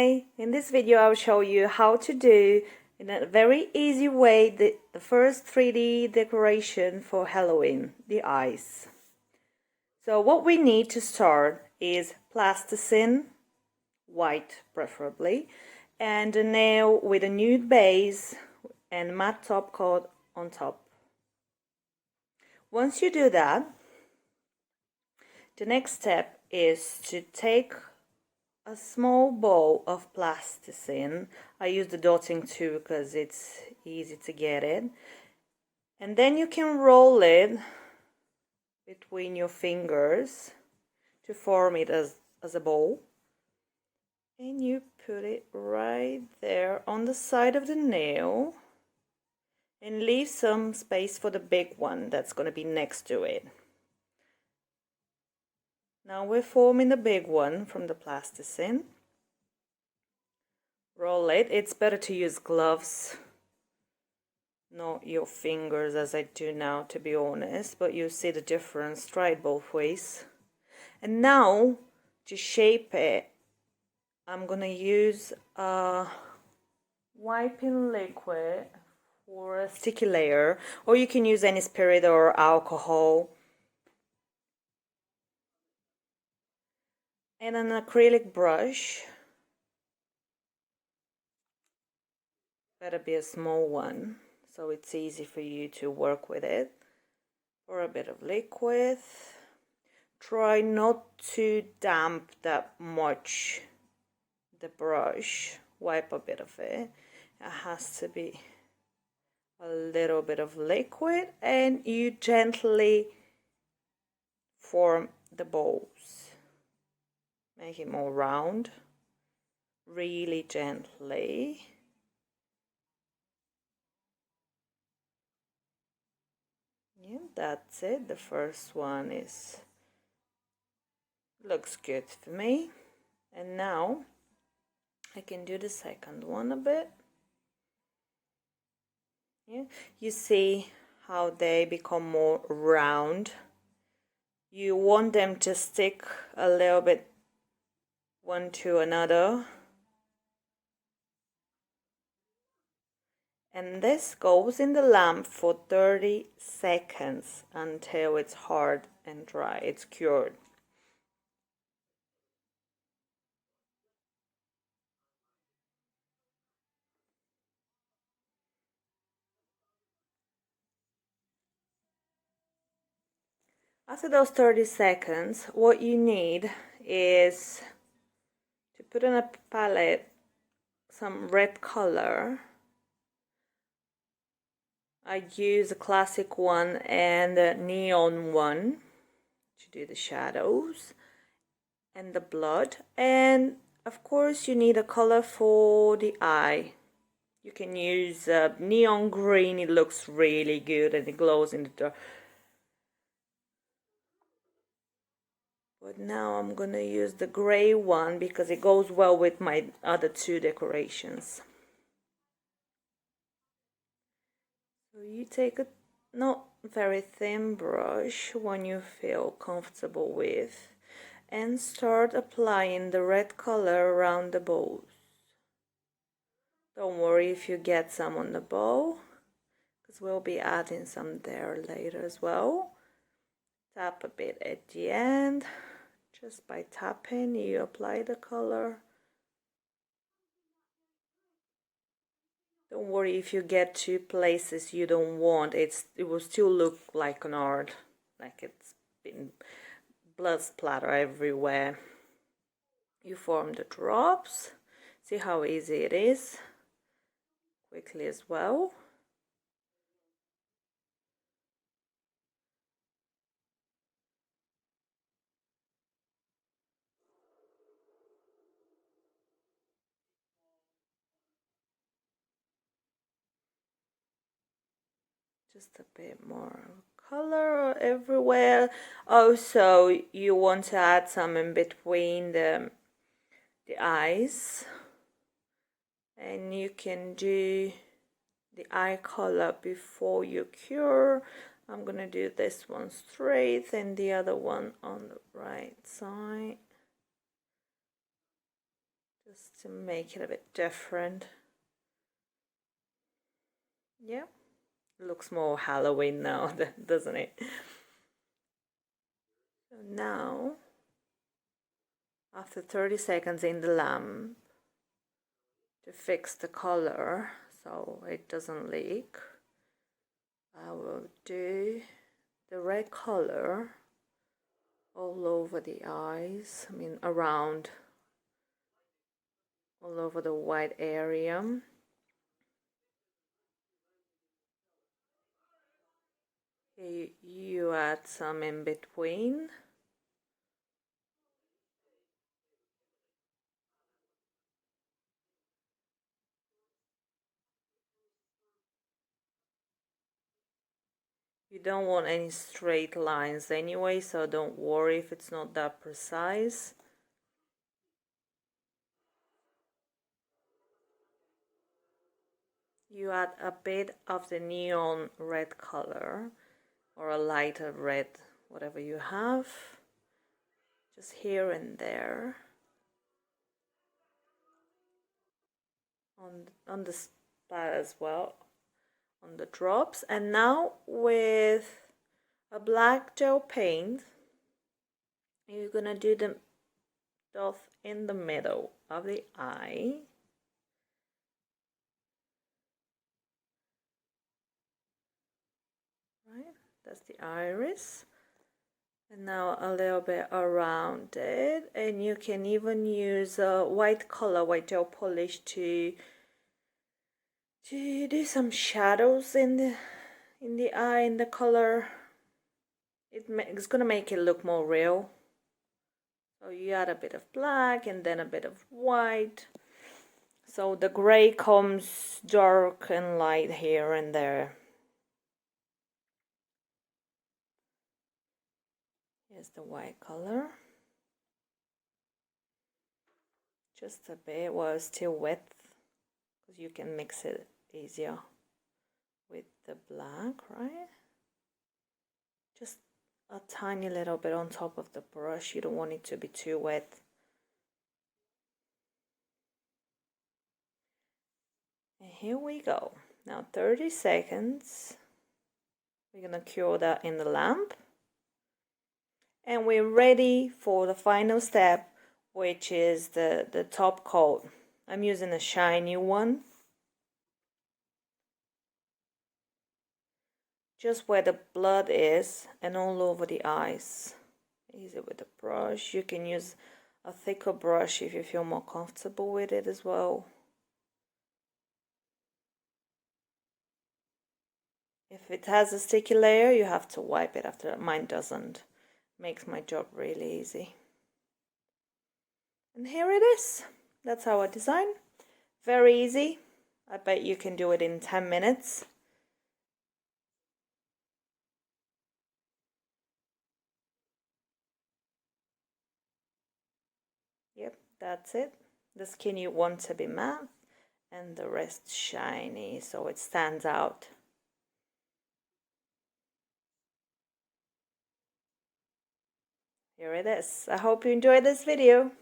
Hi! In this video I'll show you how to do in a very easy way the first 3D decoration for Halloween, the eyes. So what we need to start is plasticine, white preferably, and a nail with a nude base and matte top coat on top. Once you do that, the next step is to take a small bowl of plasticine. I use the dotting tool because it's easy to get it. And then you can roll it between your fingers to form it as a bowl. And you put it right there on the side of the nail. And leave some space for the big one that's going to be next to it. Now we're forming the big one from the plasticine. Roll it. It's better to use gloves, not your fingers as I do now, to be honest, but you see the difference. Try it both ways. And now to shape it, I'm gonna use a wiping liquid for a sticky layer, or you can use any spirit or alcohol, and an acrylic brush. Better be a small one so it's easy for you to work with it. Pour a bit of liquid. Try not to damp that much the brush. Wipe a bit of it. It has to be a little bit of liquid, and you gently form the balls. Make it more round, really gently. Yeah, that's it. The first one looks good for me. And now I can do the second one a bit. Yeah, you see how they become more round. You want them to stick a little bit one to another. And this goes in the lamp for 30 seconds until it's hard and dry. It's cured. After those 30 seconds, what you need is to put in a palette some red color. I use a classic one and a neon one to do the shadows and the blood. And of course you need a color for the eye. You can use neon green. It looks really good and it glows in the dark. But now I'm gonna use the gray one because it goes well with my other two decorations. So you take a not very thin brush, one you feel comfortable with, and start applying the red color around the bows. Don't worry if you get some on the bow, because we'll be adding some there later as well. Tap a bit at the end. Just by tapping, you apply the color. Don't worry if you get to places you don't want. It will still look like an art, like it's been blood splatter everywhere. You form the drops. See how easy it is? Quickly as well. Just a bit more color everywhere. Also, you want to add some in between the eyes, and you can do the eye color before you cure. I'm gonna do this one straight and the other one on the right side. just to make it a bit different. Yeah, it looks more Halloween now, doesn't it? So now, after 30 seconds in the lamp, to fix the color so it doesn't leak, I will do the red color all over the eyes, I mean around, all over the white area. You add some in between. You don't want any straight lines anyway, so don't worry if it's not that precise. You add a bit of the neon red color, or a lighter red, whatever you have, just here and there on the spot as well, on the drops. And now with a black gel paint, you're gonna do the dot in the middle of the eye. Right, that's the iris. And now a little bit around it, and you can even use a white color, white gel polish to do some shadows in the eye, in the color. It's gonna make it look more real. So you add a bit of black and then a bit of white. So the gray comes dark and light here and there. Here's the white color. Just a bit while it's still wet, because you can mix it easier with the black, right? Just a tiny little bit on top of the brush. You don't want it to be too wet. And here we go. Now 30 seconds. We're gonna cure that in the lamp. And we're ready for the final step, which is the top coat. I'm using a shiny one. Just where the blood is and all over the eyes. Easy with the brush. You can use a thicker brush if you feel more comfortable with it as well. If it has a sticky layer, you have to wipe it after. Mine doesn't. Makes my job really easy. And here it is. That's our design. Very easy. I bet you can do it in 10 minutes. Yep, that's it. The skin you want to be matte and the rest shiny, so it stands out. Here it is. I hope you enjoyed this video.